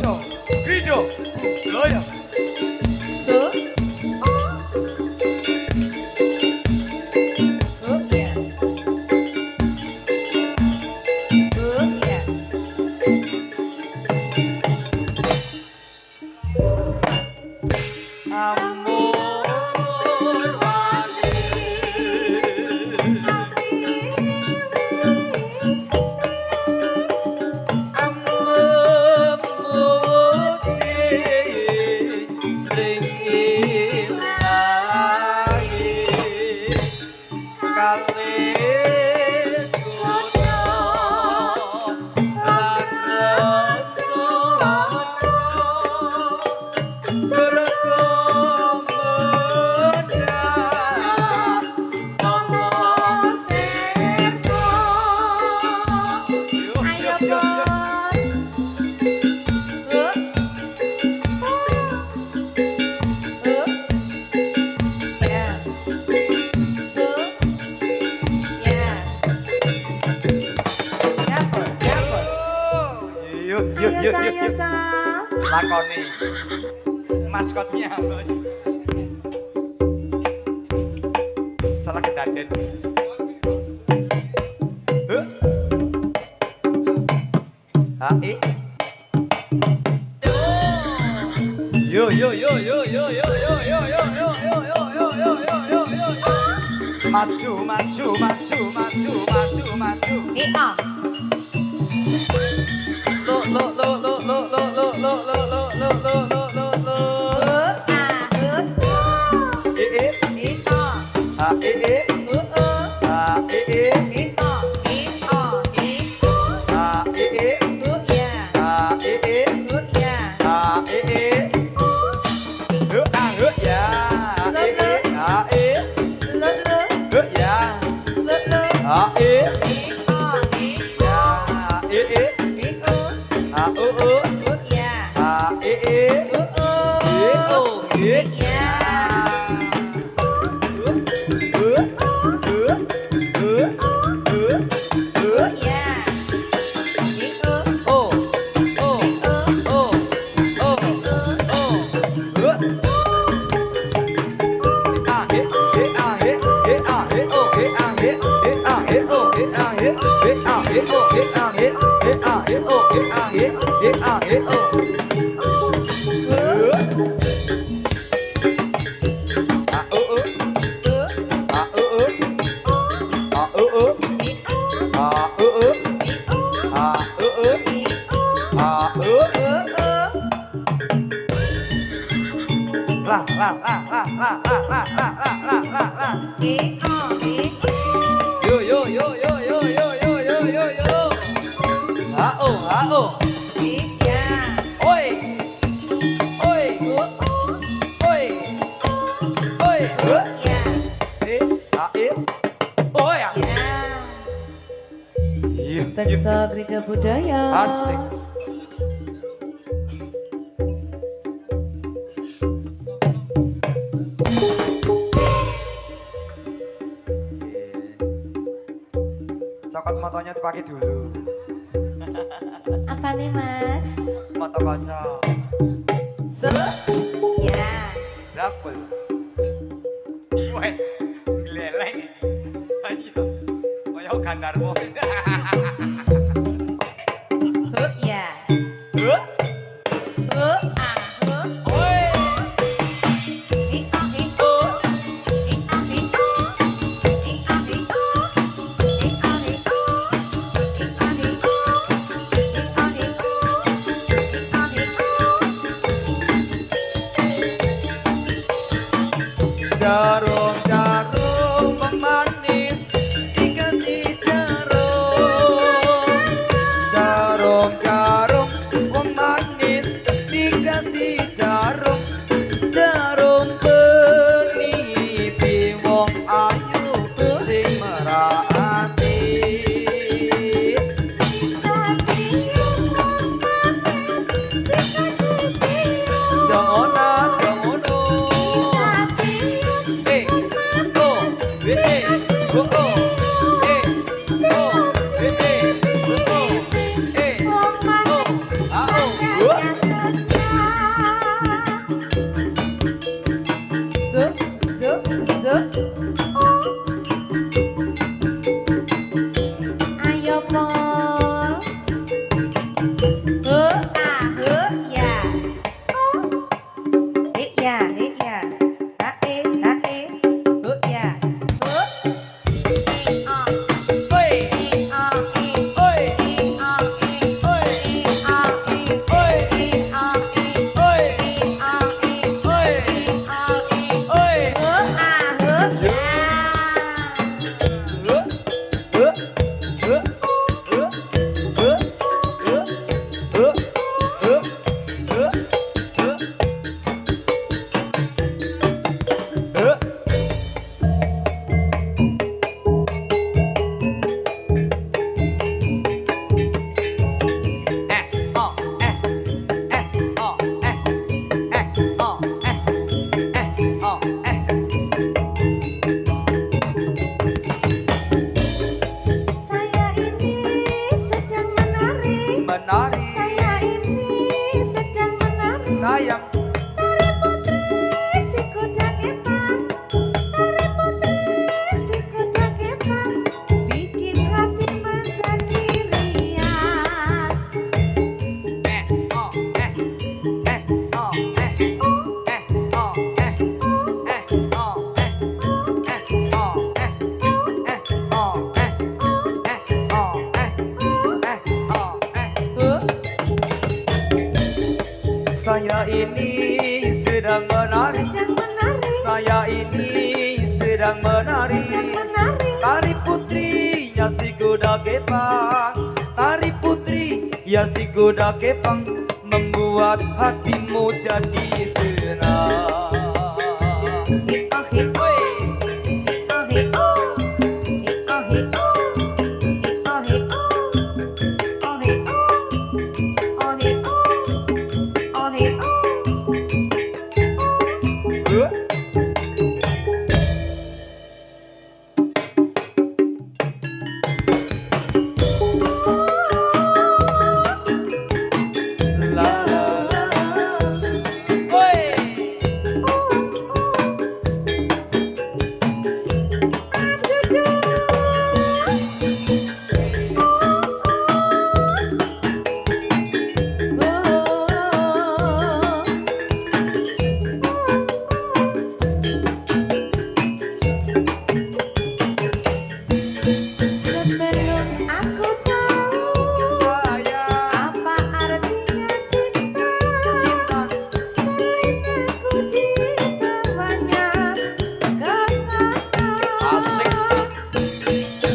Prakoso Krido Budaya So Oh ya Oh ya Amor wali lakoni maskotnya salah kedaden hai yo yo yo yo yo yo yo yo yo yo yo yo yo yo yo yo yo maju maju maju maju maju maju lo lo lo lo lo lo lo lo lo lo lo lo lo lo lo yo yo yo yo yo yo yo yo yo yo hao hao oi oi oi oi oh ya Teksa Krida Budaya asik cokot motonya dipakai dulu. Apa nih mas? Moto kaca. Ya Dapul. Wes. Gleleng. Ayo. Koyo gandarmo. Ya Jarum jarum pemanis dikasih jarum jarum jarum pemanis dikasih jarum jarum peniti wong ayu sing merati jona jono Saya ini sedang menari. Saya ini sedang menari. Tari putrinya si kuda kepang. Tari putri ya si kuda kepang, membuat hatimu jadi senang.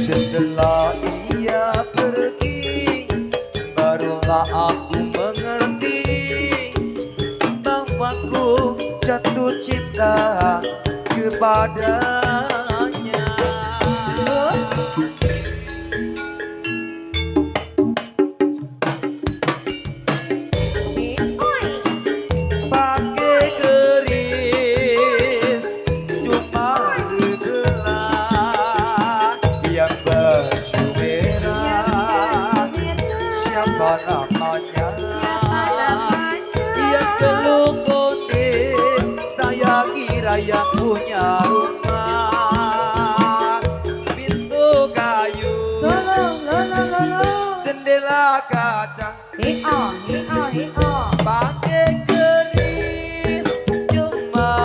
Setelah ia pergi, barulah aku mengerti bahwa ku jatuh cinta kepadanya. Pakai keris cuma sebelah, yang baju merah siapa namanya? Yang gelung konde, saya kira yang punya rumah. Pintu kayu, jendela kaca, pakai keris cuma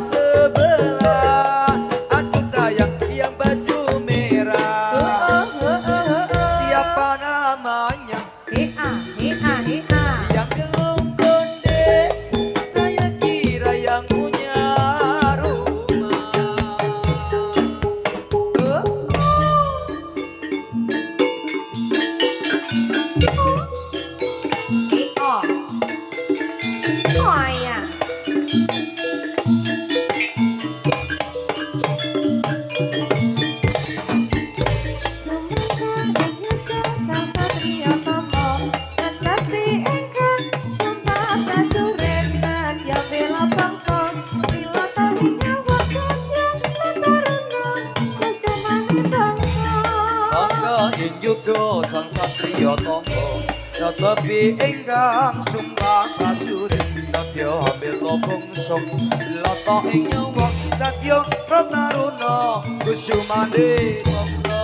sebelah. Aku sayang yang baju merah, siapa namanya? Yang gelung konde, saya kira yang punya rumah. Juga sang satria tangga, tetapi enggang sumpah prajurit. Dadya bela bangsa, lata ing nyawa. Dadya prataruna, kusumane bangsa.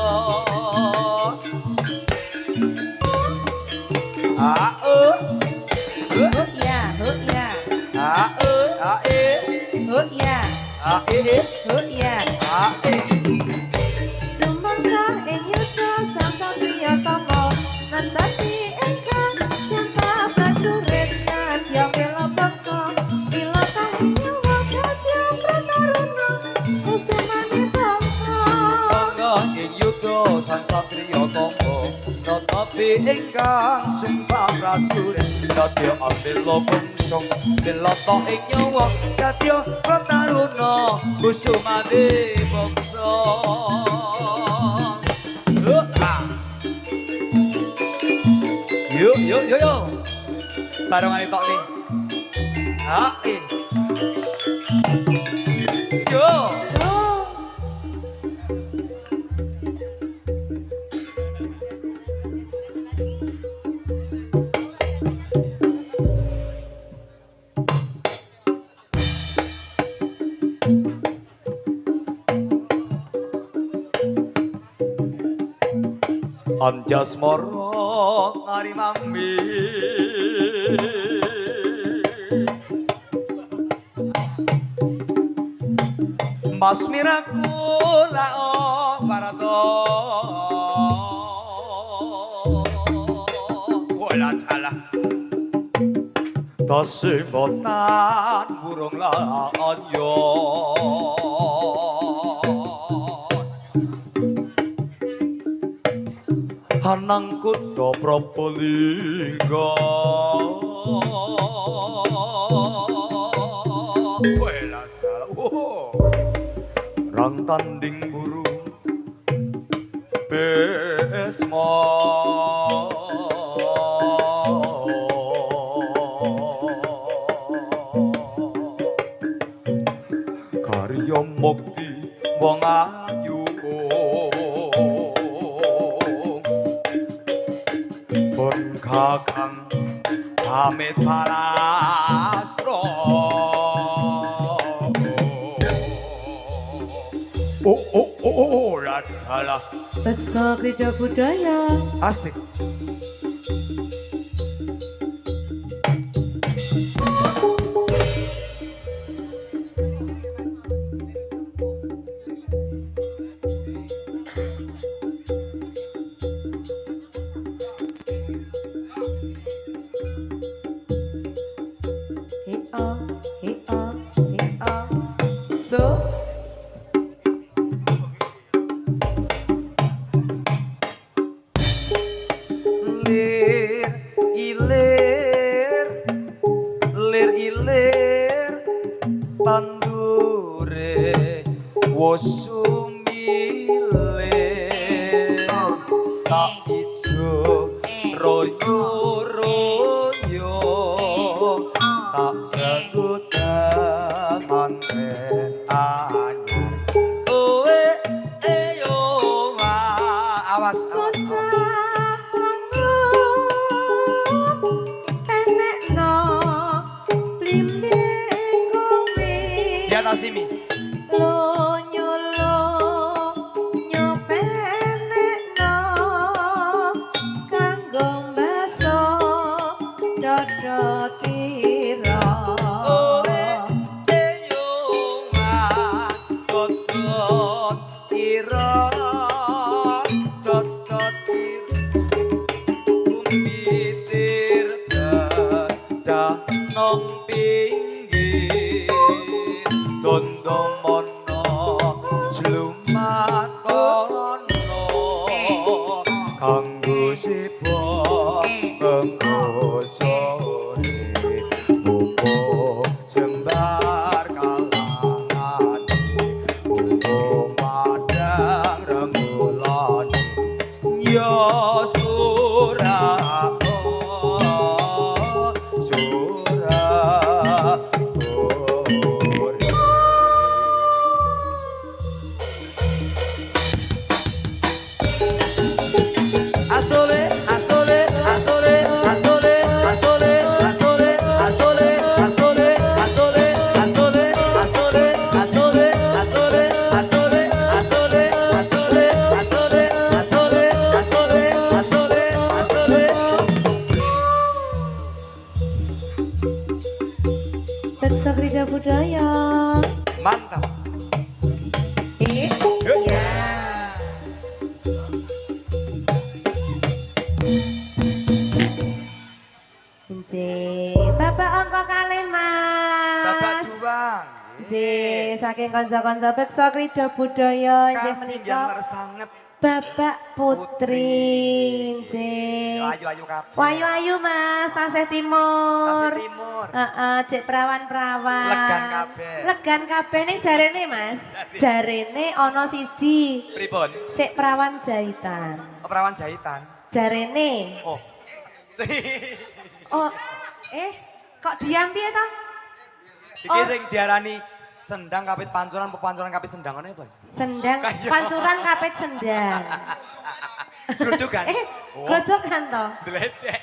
Sang satria tangga, tetapi enggang sumpah prajurit. Dadya ambela bangsa, dilata ing nyawa. Dadya prataruna, kusumane bangsa. Yuk, barengane tok nih. Yo. Anjas moro ngari mami, mas miraku lao parato. Wala tala tasih botan burung layon hanang kutha Prabalingga wela jala rang tanding buru Besma karya mukti wong ayu pun kakang pamit palastra radhala Beksa Krida Budaya. asik So lir ilir lir ilir tandure wosumilir tak ijo royo royo tak sebutan anyar oe eyo awas awas di atas ini nong pinggir dondo mono jlumat kono kanggo sipo nggo sore mumpung jembar kalangane mumpung padang remulane ya surah Beksa Krida Budaya. mantap Iya. Bapak angka kalih Mas. Bapak Duang Saking kanca-kanca Beksa Krida Budaya inggih kasih menika yang sangat Bapak Putri. ayu-ayu kabeh Wayu-ayu Mas, tasih timur. Tasih Timur Cek perawan-perawan. Legan kabeh. Legan kabeh ning jarene Mas. Jarene ana siji. pripun Cek perawan jahitan. perawan jahitan Jarene. oh si Oh, kok diam piye to? iki Oh. sing diarani sendang kapit pancuran pepancuran kapit sendang ngene apa Sendang, Kayak- pancuran kapet sendang. grujukan Grojokan to. Dledek.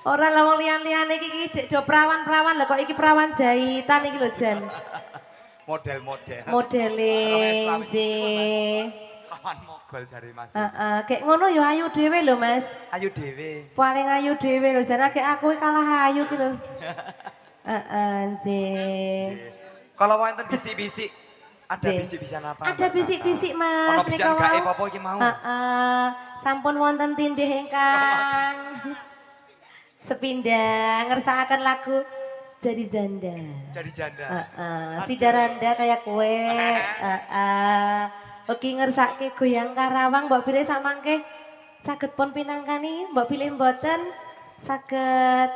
Ora lah wong liyan-liyane iki cek do perawan-perawan lho kok iki perawan jahitan iki lho Jan. model-model Modeling Orang sih. kawan mogol jari Mas Kayak ngono ya ayu dhewe lho Mas. ayu dhewe Paling ayu dhewe lho jan kayak aku kalah ayu ki lho. Sih. kalau wonten bisik-bisik ada Nggih. bisik-bisikan apa Ada bisik-bisik Mas. ono bisikan nika gaib wau. apa iki mau Sampun wonten tindih ingkang sepindhah ngersakaken lagu jadi janda. Jadi janda. Si Daranda kayak kue. Oke ngersake goyang Karawang mbok pilih samangke saged pun pinangkani mbok pilih mboten saged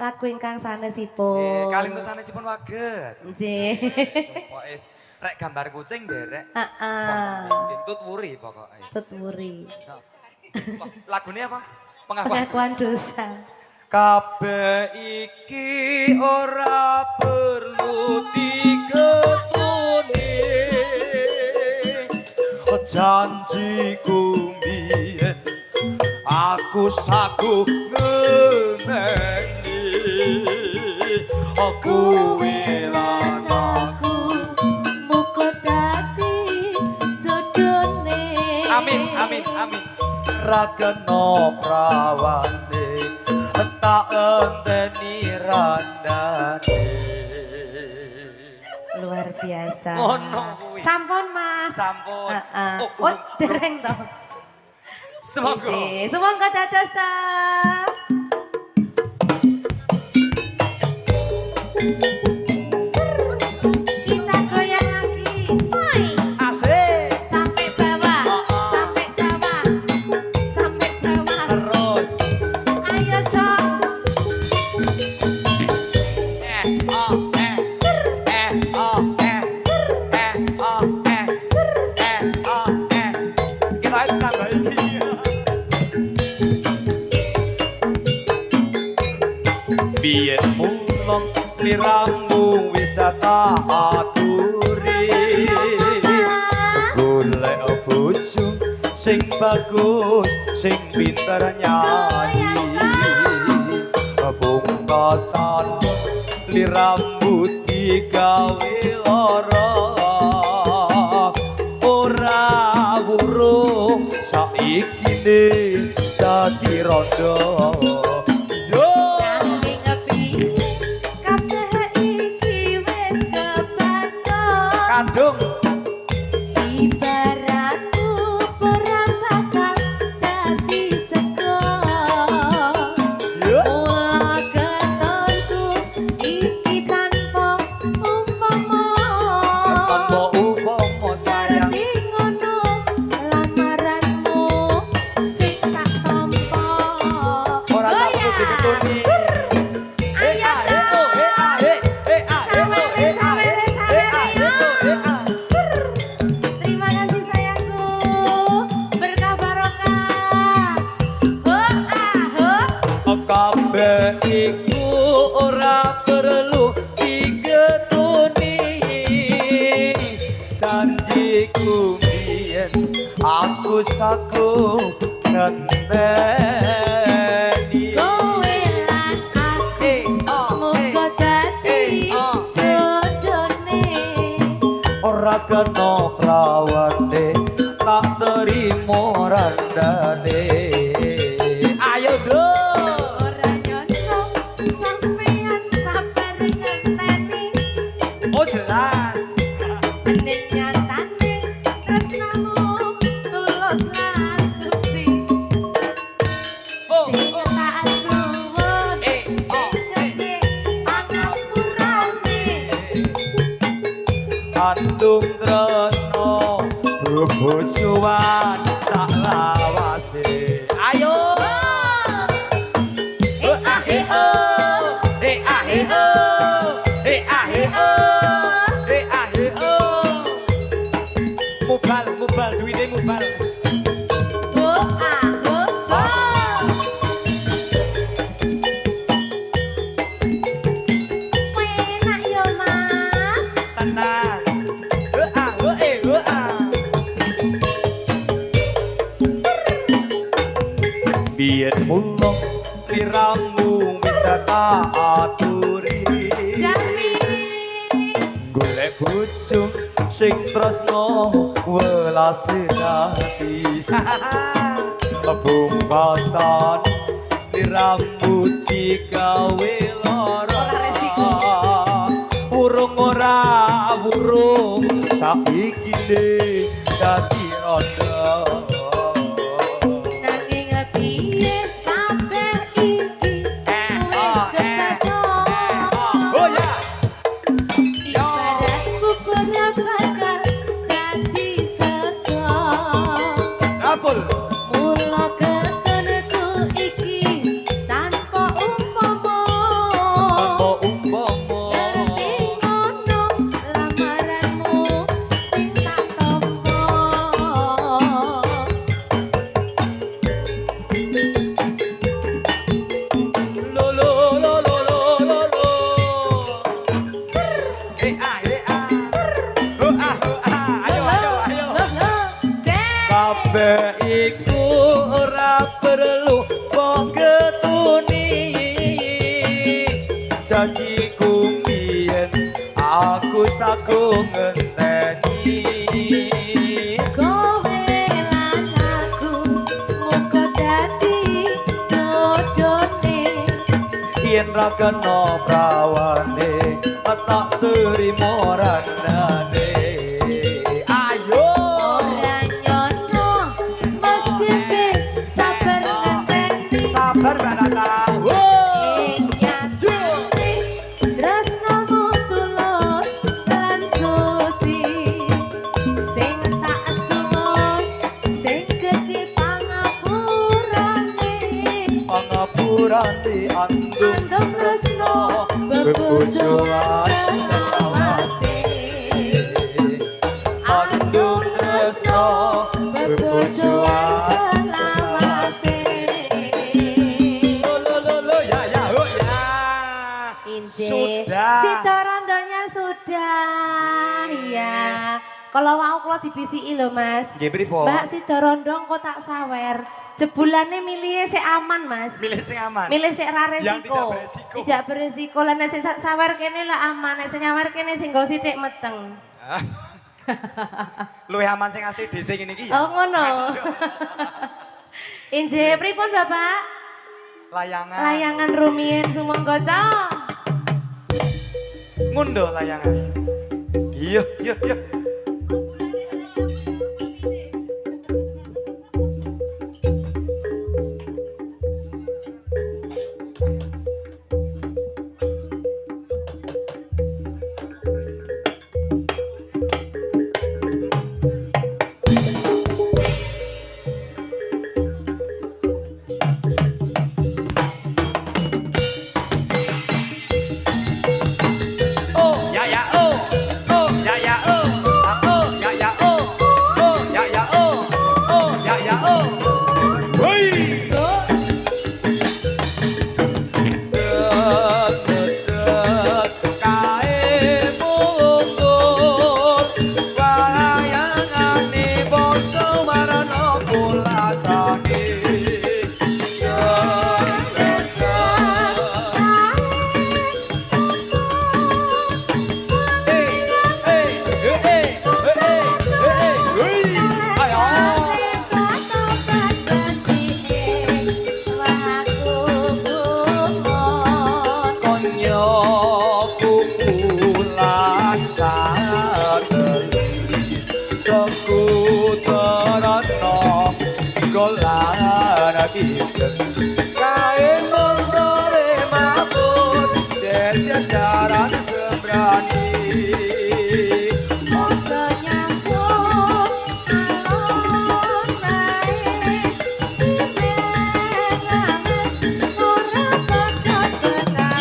lagu ingkang sanesipun. Kalim tuh sanesipun waget. Nggih. Pokoke rek gambar kucing derek. Tut wuri pokoknya. Tut wuri. Lagunya apa? Pengakuan dosa. Kabeh iki ora perlu diketuni janjiku mbiyen aku saku ngeneni aku lan aku muga dadi jodone. amin amin amin ra kena prawane tak enteni randane. Luar biasa. Ngono kuwi. Sampun Mas. Sampun. Oh, dereng toh. Semoga. Semoga dadosan. Kita goyang lagi. Asik. Sampai bawah. Sampai bawah. Sampai bawah. Terus. Ayo, Cok. Kita tambah ini. Biyen mulung sliramu wisata aturi golek bojo sing bagus sing pinter nyanyi pungkasan sliramu digawe lara ora urung saiki dadi rondo. Kandung ibaratku perang bakal dadi sego mula ketonku iki tanpa umpama sayang ngono lamaranmu sing tak tampa ora tak perlu diketuni. Terima kasih sayangku, berkah barokah. Kabeh iku ora perlu diketuni janjiku biyen aku saku ngenteni Kowe lan aku muga dadi jodone. ora kena prawane tak terima randane. Ayo do Ora nyono sampeyan sabar ngenteni oh jelas nek nyatane tresnamu tulus lan suci. oh Sing tak suwun sing gede pangapurane. Andung tresno bebojoan sak lawase. Ayo mubal duwite mubal. Enak ya Mas. Tenang. Biyen mulung sliramu wisata aturi Jami. golek bojo sing tresno welase ati pungkasan rambut digawe lara urung ora urung saiki dadi rondo. Nanging piye kabeh iki wis kesetho. Oh ya ora perlu kok ketuni janjiku mbiyen aku sagung ngenteni kowe lan aku muga dadi jodone yen ra kena prawane tak terima ranane ayo ora nyono mesti sabar ngenteni sabar mbak ing nyatane tresnamu tulus lan suci sing tak suwun sing gedhe pangapurane pangapurane andung andung tresno bebojoan selawase andung tresno bebojoan selawase lo ya oh ya Inje. sudah Si Torondonya sudah ya. Kalau mau kalau dibisiki lho Mas. nggih pripun Mbak si Dorondong kok tak sawer. Jebulane milih sik aman Mas. milih sing aman Milih sik ra resiko. Yang tidak beresiko. Tidak beresiko. Lah nek sing sawer kene lah aman, nek sing nyawer kene sing gol sithik meteng. luwih aman sing asih dhisik ngene iki ya Oh ngono. Inje pripun Bapak? layangan Layangan rumiyin sumangga cok. ngunduh layangan iya oh ya oh ya oh ya oh ya oh woi Jajaran seberani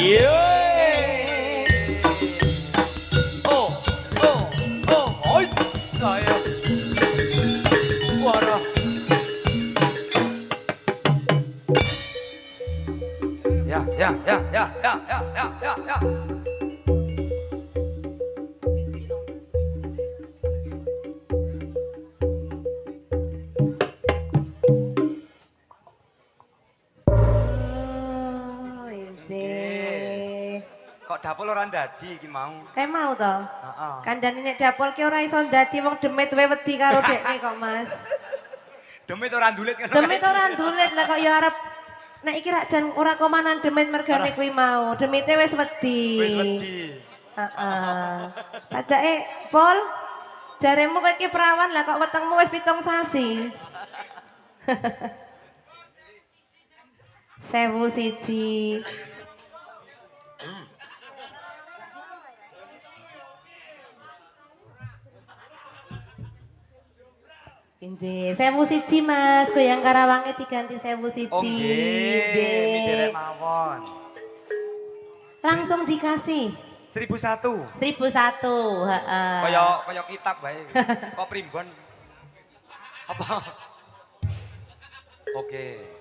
ya. Oh, inje. Kok dapur ora ndadi iki mau? Kayak mau toh? Heeh. Kandhane nek dapol ki ora iso ndadi wong demit wae wedi karo dekne kok, Mas. Demit ora ndulit ngono. Demit ora ndulit lah kok ya arep nek iki rak jan ora komanan demit mergane kuwi mau. Demite wis wedi. Wis wedi. Heeh. Sajake, Pol, jaremu kowe iki perawan lah kok wetengmu wis 7 sasi. 1001. Inje, 1001 Mas, goyang Karawangnya diganti 1001. Oh nggih, miderek mawon. Langsung dikasih 1001. 1001, heeh. Kaya kitab wae. Kok primbon. Apa? Oke.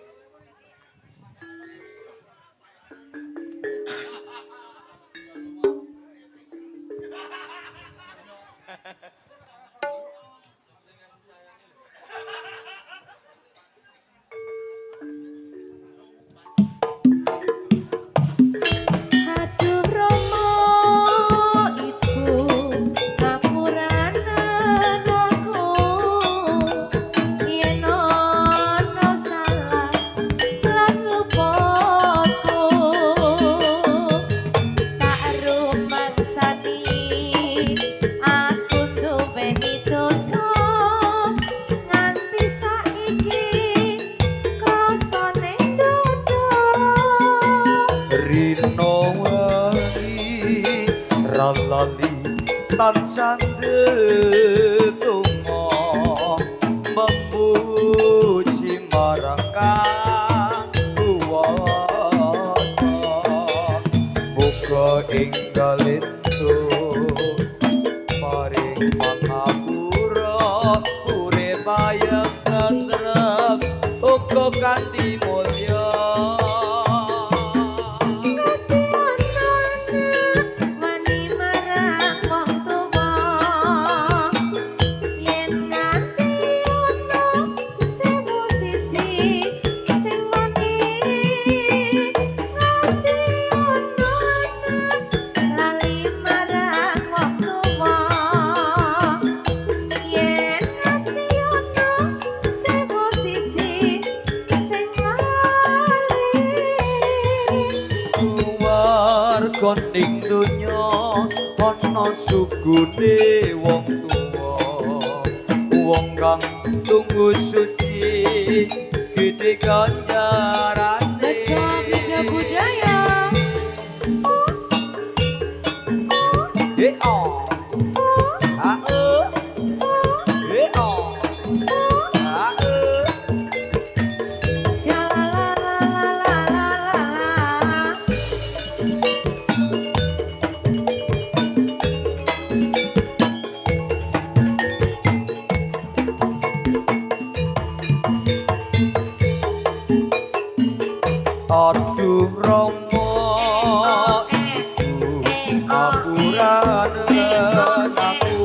lali tansah ndedonga memuji marang Kang Kuwasa muga enggal entuk paring pangapura urip ayem tentrem uga kanthi mulya koning donya ana sugune wong tuwa wong kang tunggu suci gedhe ganjarane bejo beda budaya aduh Rama iku apurane aku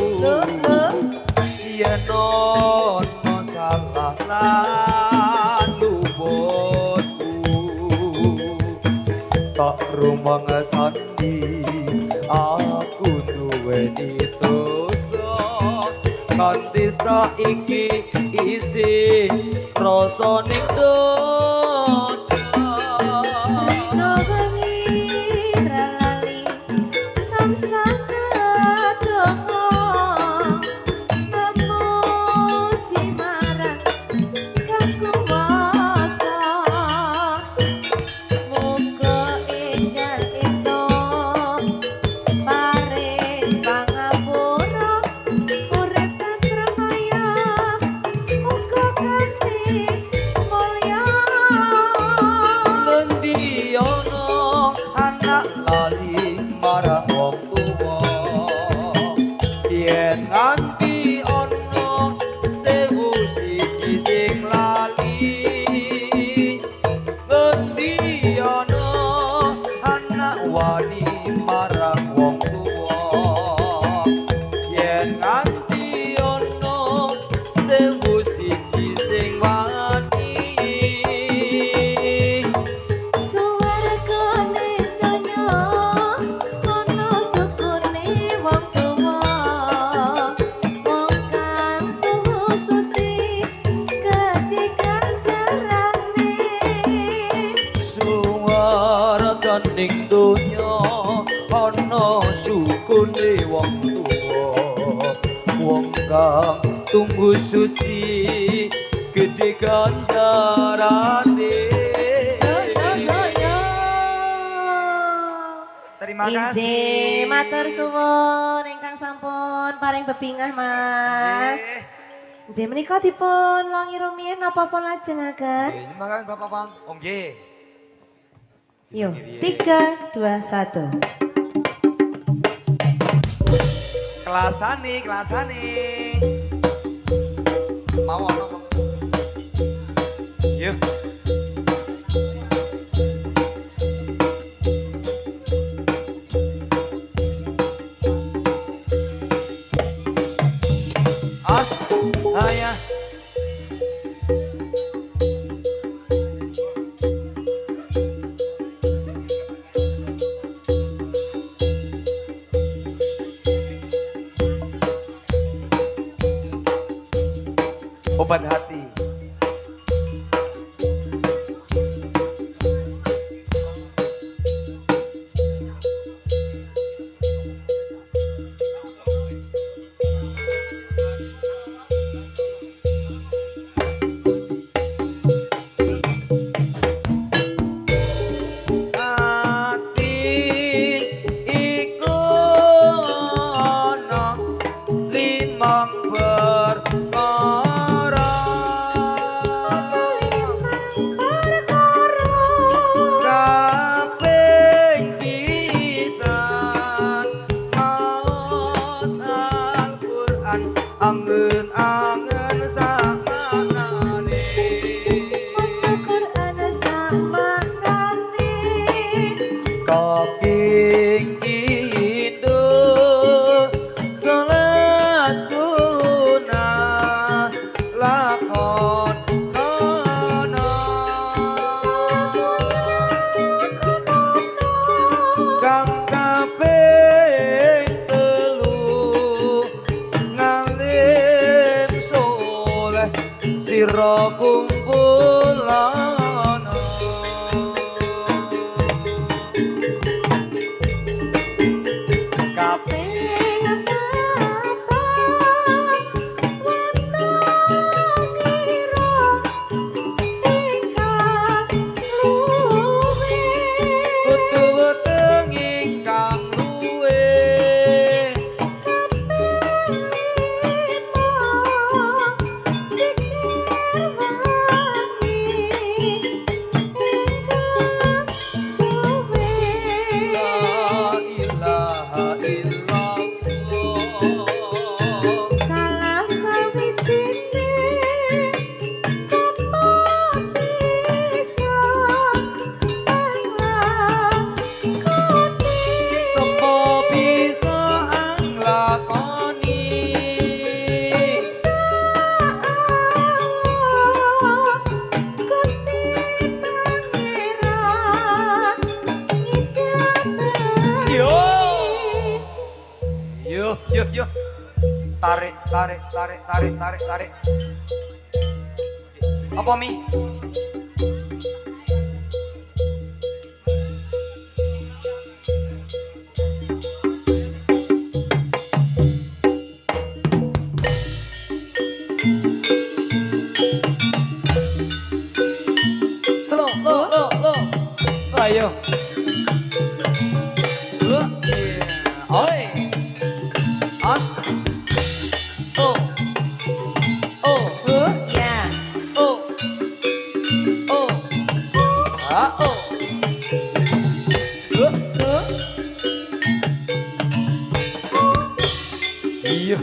yen ana salah lan luputku tak rumangasani aku duweni dosa kanthi saiki isih rasa ning ning donya ana sukune wong tuwa wong kang tunggu suci gedhe ganjarane. Terima kasih. Matur suwun ingkang sampun paring bebingah Mas. Nggih menika dipun longi rumiyin napa-napa lajengaken? Nggih, nyumbang Bapak Pang. Oh nggih. Yuk, 3, 2, 1. Kelasane. Mau ono. Yuk. As, ayah. Obat hati. Hati iku tarik, tarik, tarik, tarik, tarik, tarik. Apa Mi? Slow, lo. Ayo. Oi. As. Oh. Oh. Ya. Oh. Oh. Ah, oh. Su. Yo.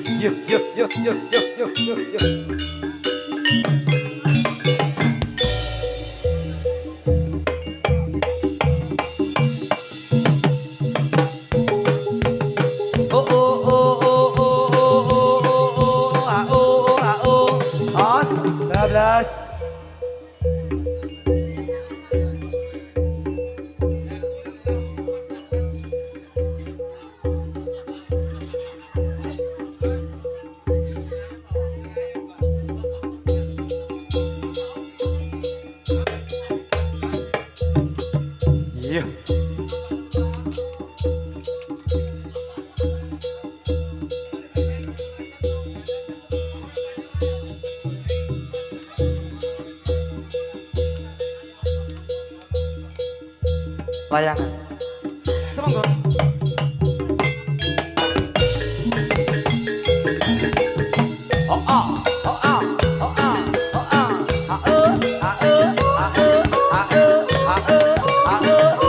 Oh, oh, oh, oh, oh, oh, oh, oh, ah, oh, ah, oh. As. 12. Iya. Layangan. Semonggo. Oh ah, oh ah, oh ah, oh ah, ah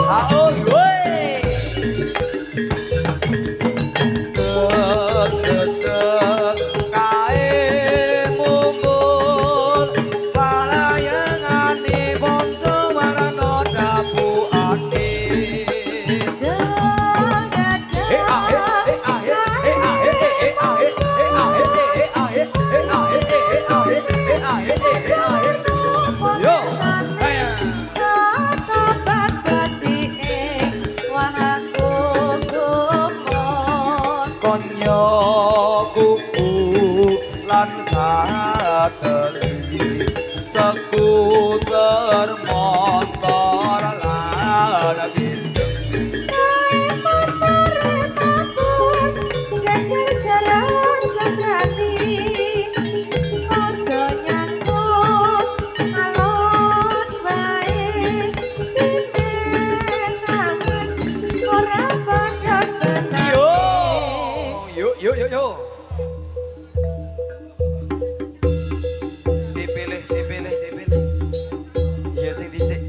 ah wey. Dedek kae mumpul palayangane ponco warna dapuane. Yo, ayo. Konyo kuku lan sateli sekuter motor lan gendeng. Yo. Dipilih. Iya sing dhisik.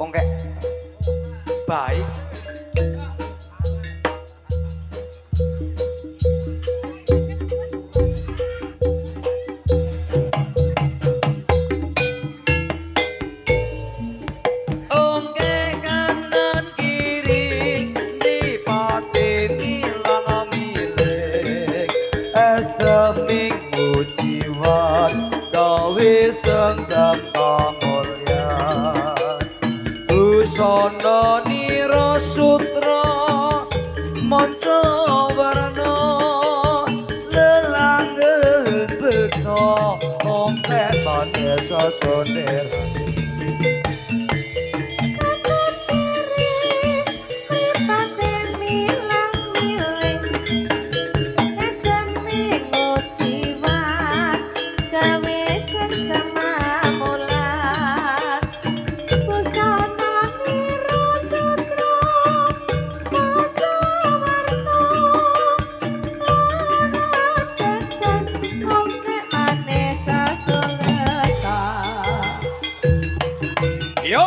Ongke. Baik. Seminggu jiwa gawe sengsem kamulya busana nira sutra maca warna lelanggen beksa ompek manesa sonder. Yo.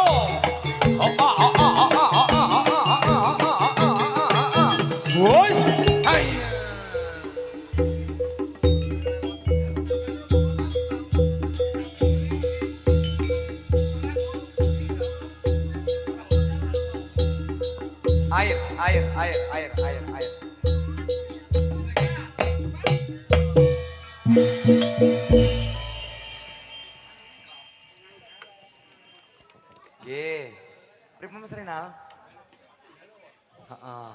Boys. Hai. Air. Nggih. Pripun Mas Renal? Heeh.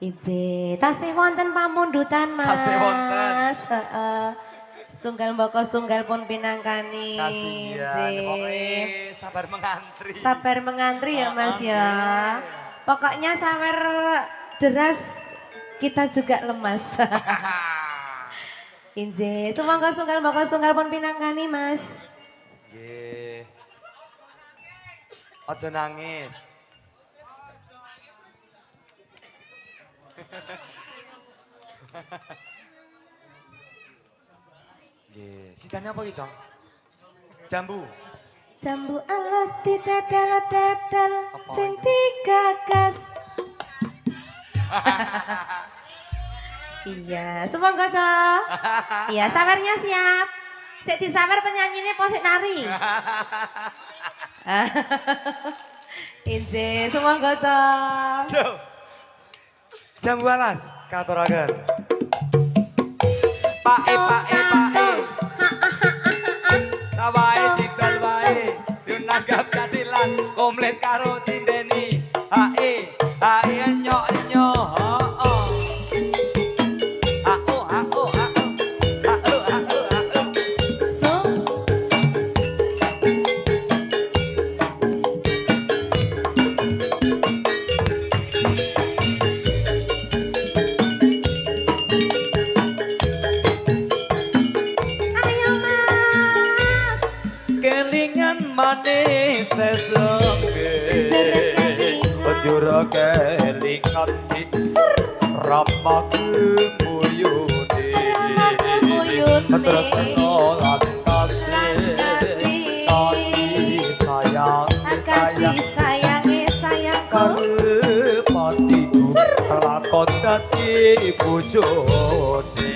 Ije, tasih wonten pamundutan Mas. Tasih wonten. Heeh. Setunggal mboko setunggal pun pinangkani. Kasihan, Ije. pokoknya sabar mengantri. Sabar mengantri ya Mas ya. Nggih. Pokoknya sawer deras kita juga lemas. Inje, sumangga setunggal mboko setunggal pun pinangkani Mas. Nggih. Aja nangis. Nggih, sidane apa iki, Cong? Jambu. Jambu alas didadal-dadal Apa sing itu? digagas. Iya, sumangga Cok. Iya, sawernya siap. Sik disawer penyanyine po sik nari. Inje, sumangga Cok. So. Jambu alas katuraken. Pae. Tawae dibal wae. Yen nanggap kadilan komplit karo tindeni. Hae nyok. So, ayo Mas. Kelingan manis sesengge Jura kelingan di Ramak muyune Terus nolan kasih sayang Kasih sayange sayangku. Kepatiku kelakon dadi bojone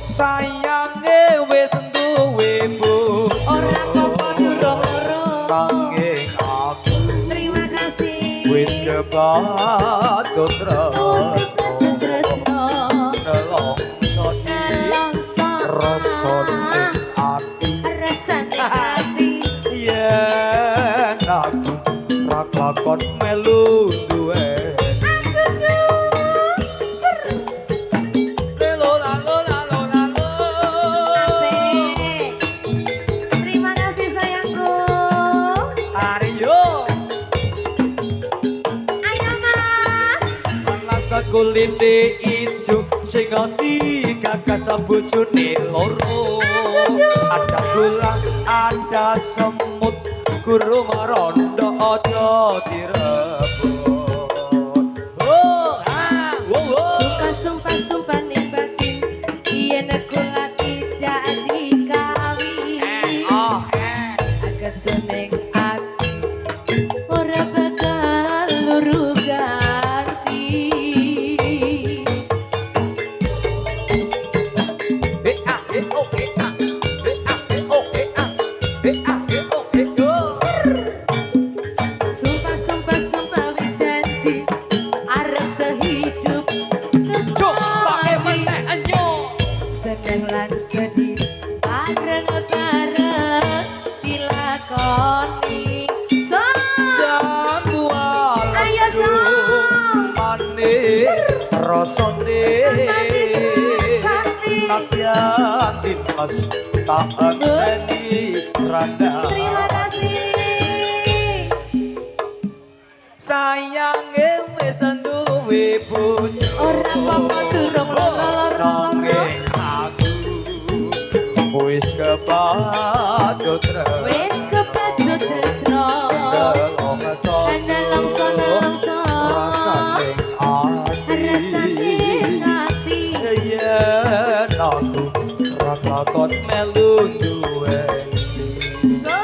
Sayange wis duwe bojo Ora apa-apa durung loro. Nanging aku Terima kasih. wis kebatut Tresno. nelongso di rasa ning ati Rasane hati. yen aku ra lakon melu duwe Asik. Terima kasih sayangku. Aryo Ayo Mas. Rasa kulite ijo sing nganti gagas bojone loro ada gula ada semut guru marondo aja direbut Sumpah-sumpah ning batin yen kula tidak dikawin. Agak dening ati ora bakal luru ganti. Sumpah wis janji arep sehidup semati. Seneng lan sedih bareng-bareng dilakoni. So, ayo Cong. Manis rasane Latihan dinas tak enteni randa Terima kasih. Sayange wis duwe bojo Ora apa-apa durung loro. Nanging aku wis kebatut Wis kepacut tresno. nelongso rasane Rasane ati hati. yen aku ra lakon melu duwe So,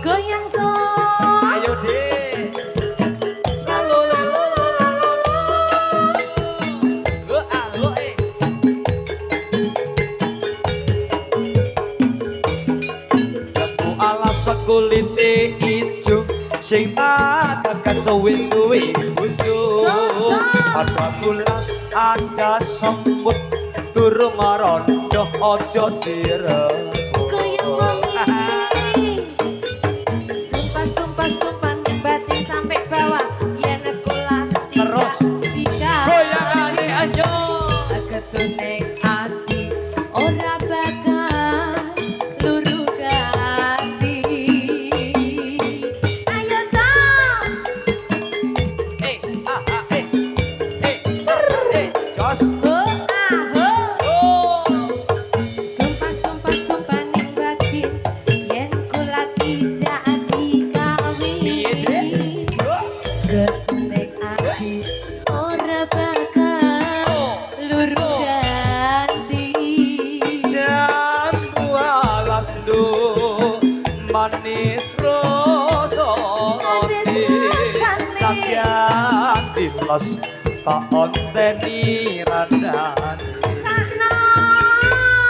goyang so. ayo deh Jambu alas kulite ijo sing tak gagas duwe bojo So. ada gula ada semut durung rondo aja direbut Goyang wangi Sumpah batin sampai bawah yen kula Terus. goyangane ayo ketunek ati ora bakal luru ganti ayo dong jos sumpah ning batin yen kula tidak dikawini ketunek ati ora bakal luru ganti jam 12 lu manis rosoti kakyan dilas tak onteni randani sakno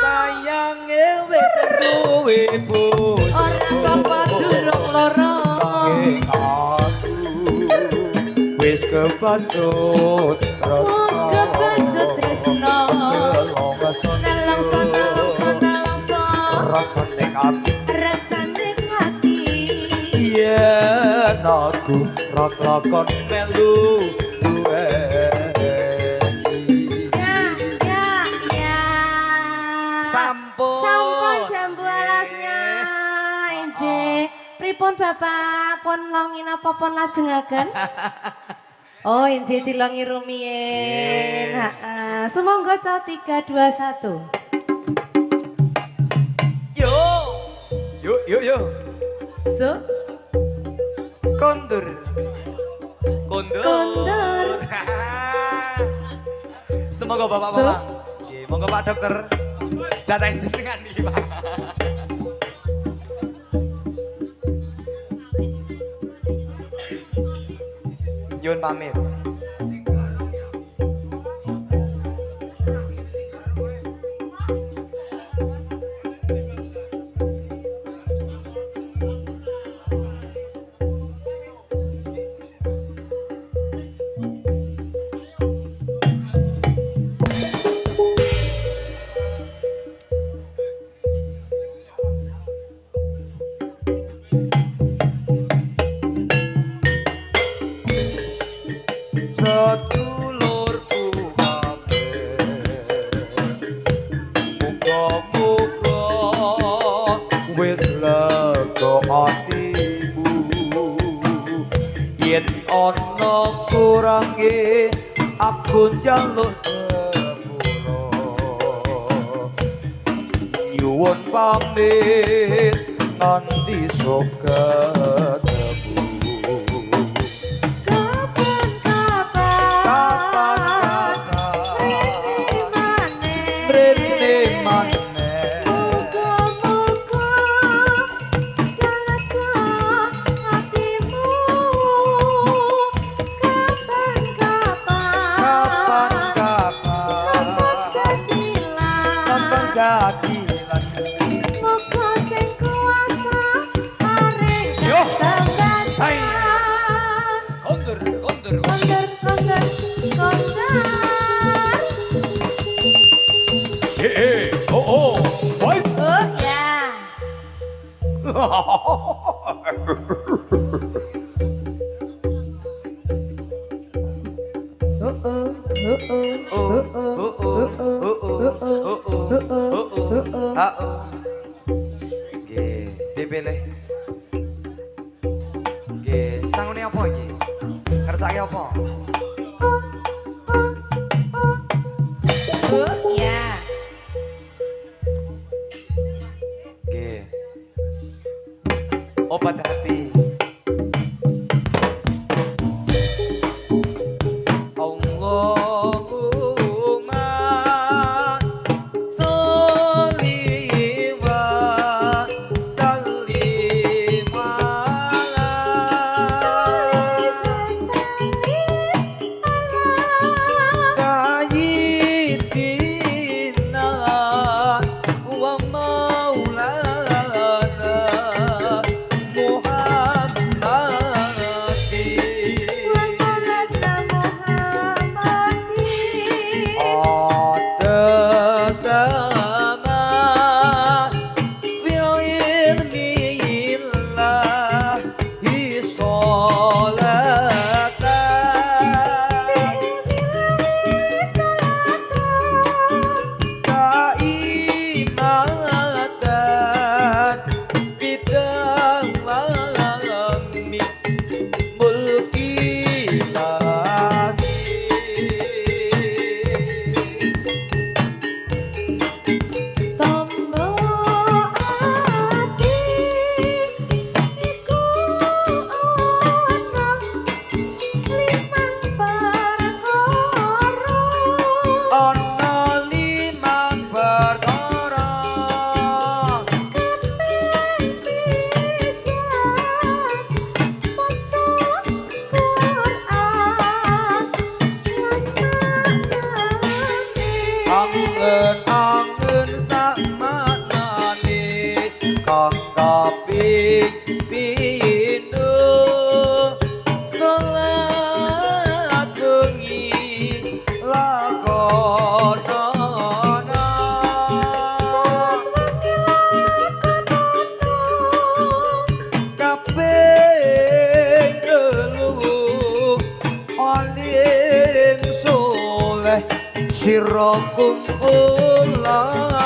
sayange wis duwe bojo ora apa durung loro nanging aku wis kebacut tresno nelongso rasane ati rasane hati yen aku raklakon melu duweni ya sampun jambu alasnya injih pripun bapak pun longin apa pun lajengaken oh injih dilongi rumiyin heeh sumangga 3 2 1 yuk so kondur semoga bapak-bapak nggih monggo Pak Dokter jatah jenengan niki Pak nyuwun pamit sedulurku kabeh muga-muga wis lega atimu yen ana kurange aku njaluk sepuro nyuwun pamit nganti sok ketemu boys. Ya. Nggih, dipilih. Nggih, sangune apa iki? Ngercake apa? Ya. Nggih. Obat hati. Allahumma sholli wa sallim ala sira kumpulana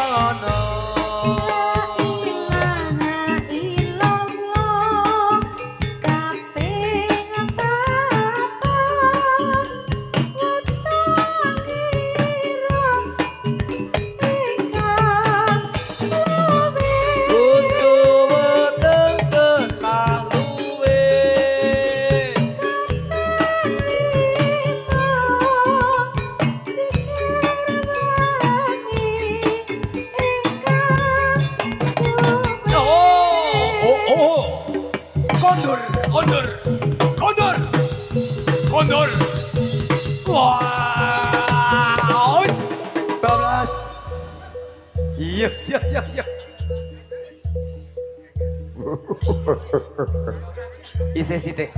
kondur. Wah, bablas. Iya. Isi sithik.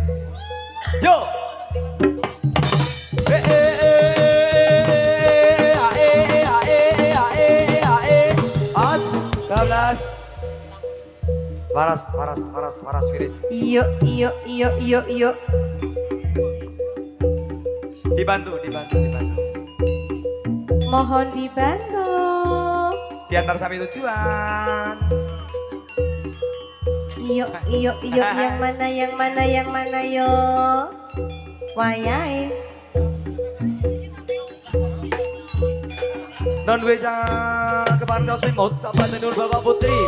Yo. As, bablas. Waras Firis. Iyo. Dibantu. Mohon dibantu. Diantar sampai tujuan. Iyo, yang mana yo? Wayahe. Non weja kepartos pimut sahabat tenur Bapak Putri.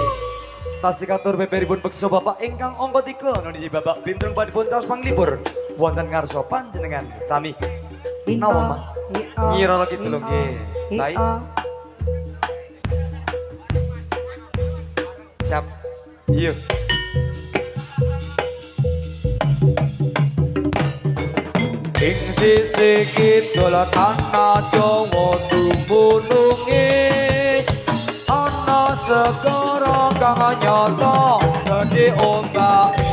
Tasikatur beberipun beksa Bapak ingkang angka 3 nuniji Bapak Bintrung padipun caos panglipur wonten ngarsa panjenengan sami. Napa, Mak? Ngira lagi dulu nggih. Baik. Siap. Iya. Ing sisih kidul tanah Jawa dumununge ana segara kang nyata gedhe ombake.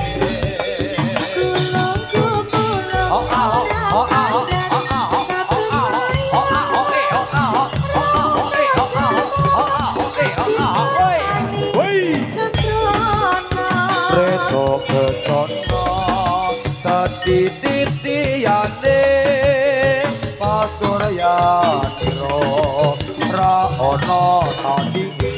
Reto ketono tadi titiyane pasuryaniro ra ono tandinge.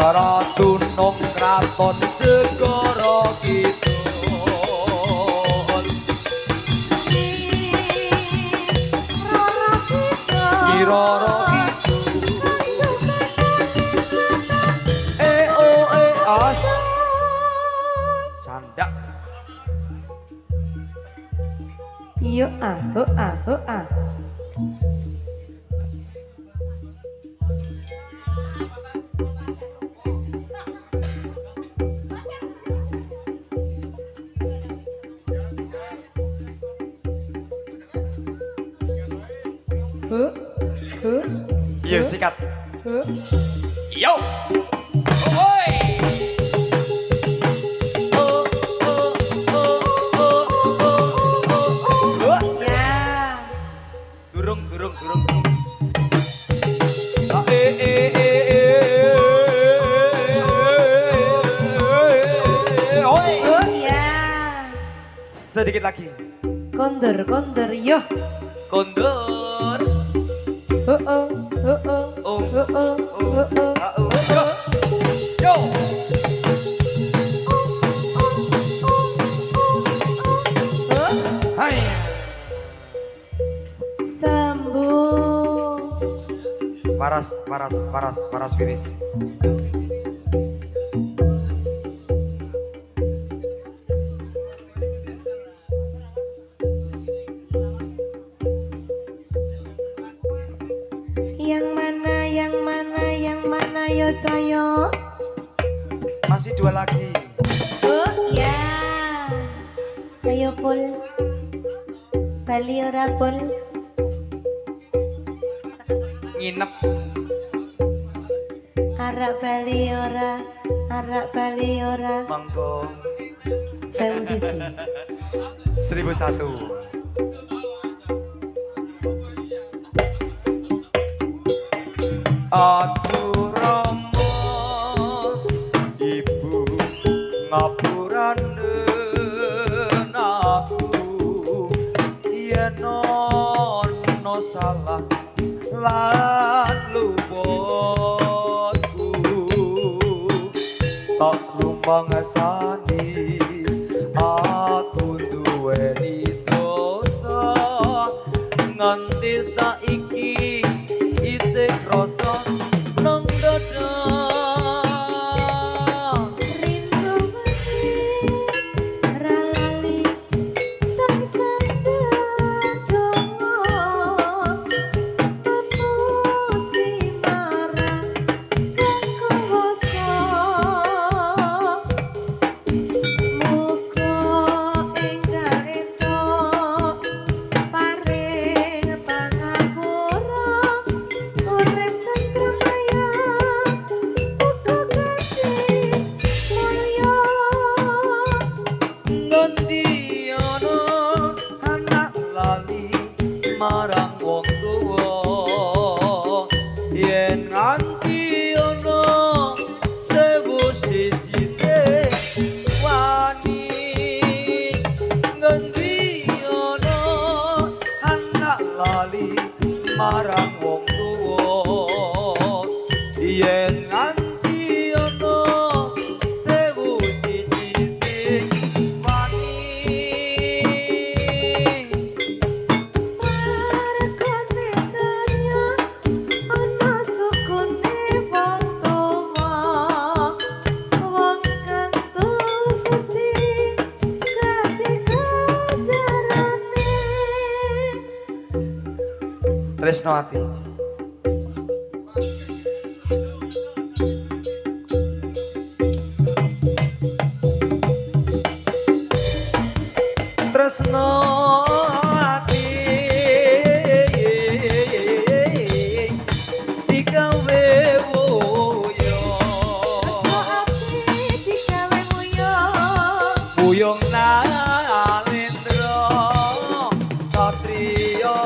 Ratu nom kraton segara kidul. Kirara kidul. As sandak. Iyo ah. Iya sikat. Yo. Woi. Ya. Durung. Sedikit lagi. Kondur, yo. Kondur. Yo. Hai. Sambung. Waras Firis. Yang mana yo Coyo? Masih 2 lagi. Oh ya. Ayo pul. Bali ora pul. Nginep. Arak Bali ora. Monggo. Sewu siji. 1001. Aku Rama ibu ngapuranen aku yen ana salah lan luputku tak lumangasani aku duweni dosa nganti saiki isih krasa nang dada Rindu ra lali tansah ndedonga pemuji marang Sang Kuwasa muga enggal entuk paring pangapura urip tentrem ayam uga ganti mulya ngendi ana anak lali marang wong tuwa yen nganti ana sewu siji sing wani ngendi ana anak lali marang wong tuwa yen nganti ana sewu siji sing wani Margane donya ana sukune wong tuwa wong kang suci ketika jarane Tresno ati Tresno ati digawe wuyo ati digawe muyung Buyung Nalendra Satriya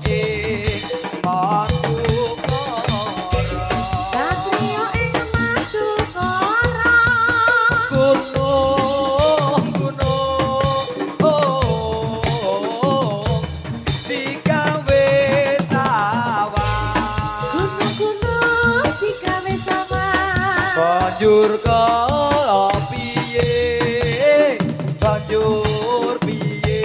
ing Madukara Satriya ing Madukara Gunung-gunung digawe sawah gunung-gunung digawe sawah banjur piye banjur piye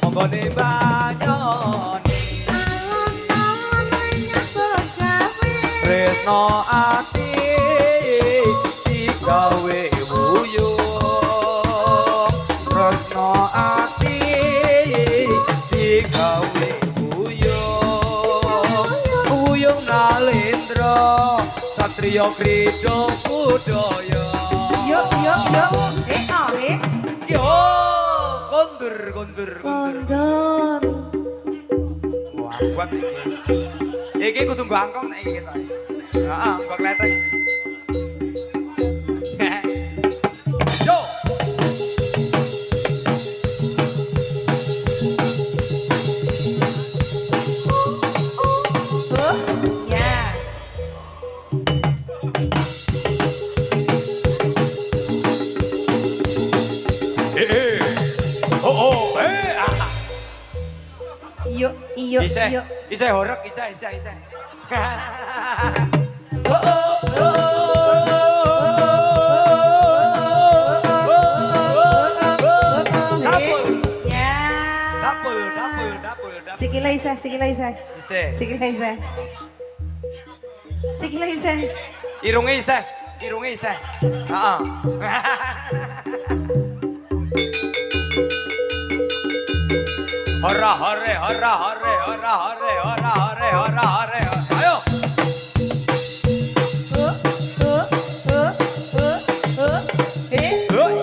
monggone banyone alon-alon nyambut gawe tresno ati digawe wuyung tresno ati digawe wuyung wuyung Nalendra Satriya Krida Budaya yuk awe yo kondur kondur kondur kondur wah kuat iki kudu nggo angkong nek iki ta heeh nggo kletek yo ya yuk isih yuk isih horeg isih dapul ya dapul sikile isih isih sikile isih irunge isih heeh hara hare ayo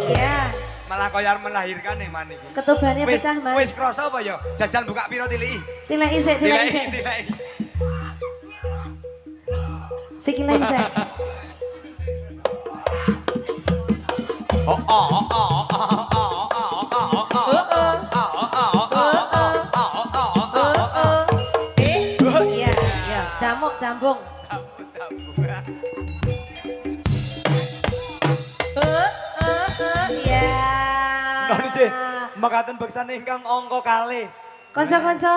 ya malah koyar melahirkan nih man iki ketubane wis pecah mas wis krasa apa ya jajan buka piro tiliki tilek isih sikile isih oh Cambung. Tamu. Ya. Noni J, makaten beksane ingkang angka kalih. Kanca-kanca